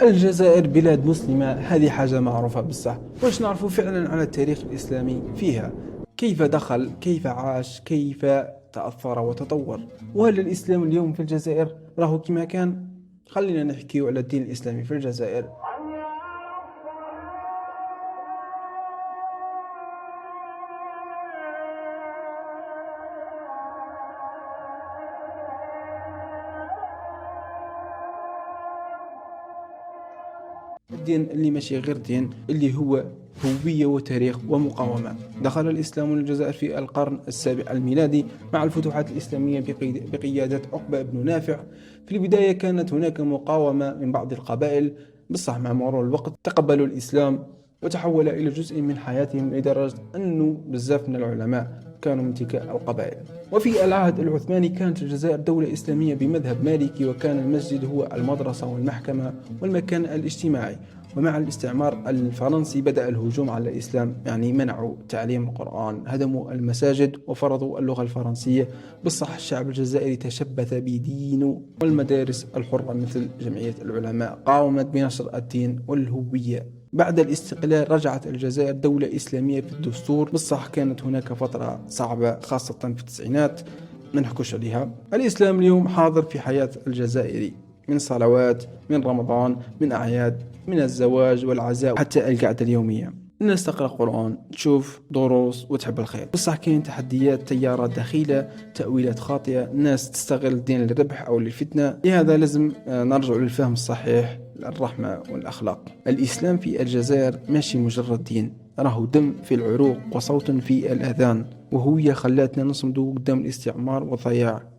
الجزائر بلاد مسلمة، هذه حاجة معروفة بصح. واش نعرفوا فعلا على التاريخ الإسلامي فيها؟ كيف دخل، كيف عاش، كيف تأثر وتطور؟ وهل الإسلام اليوم في الجزائر راهو كما كان؟ خلينا نحكي على الدين الإسلامي في الجزائر. الدين اللي ماشي غير دين، اللي هو هوية وتاريخ ومقاومة. دخل الإسلام للجزائر في القرن السابع الميلادي مع الفتوحات الإسلامية بقيادة عقبة بن نافع. في البداية كانت هناك مقاومة من بعض القبائل، بصح مع مرور الوقت تقبلوا الإسلام وتحول إلى جزء من حياتهم، لدرجة أنه بزاف من العلماء كانوا من تلك القبائل. وفي العهد العثماني كانت الجزائر دولة إسلامية بمذهب مالكي، وكان المسجد هو المدرسة والمحكمة والمكان الاجتماعي. ومع الاستعمار الفرنسي بدأ الهجوم على الإسلام، يعني منعوا تعليم القرآن، هدموا المساجد وفرضوا اللغة الفرنسية. بالصح الشعب الجزائري تشبث بدينه، والمدارس الحرة مثل جمعية العلماء قاومت بنشر الدين والهوية. بعد الاستقلال رجعت الجزائر دولة إسلامية في الدستور، بالصح كانت هناك فترة صعبة خاصة في التسعينات ما نحكوش عليها. الإسلام اليوم حاضر في حياة الجزائري، من صلوات، من رمضان، من أعياد، من الزواج والعزاء، حتى القعدة اليومية. الناس تقرأ قرآن، تشوف دروس وتحب الخير. بصح كاين تحديات، تيارات دخيلة، تأويلات خاطئة، الناس تستغل الدين للربح أو للفتنة. لهذا لازم نرجع للفهم الصحيح، الرحمة والأخلاق. الإسلام في الجزائر ماشي مجرد دين، راهو دم في العروق وصوت في الأذان، وهوية خلاتنا نصمد قدام الاستعمار والضياع.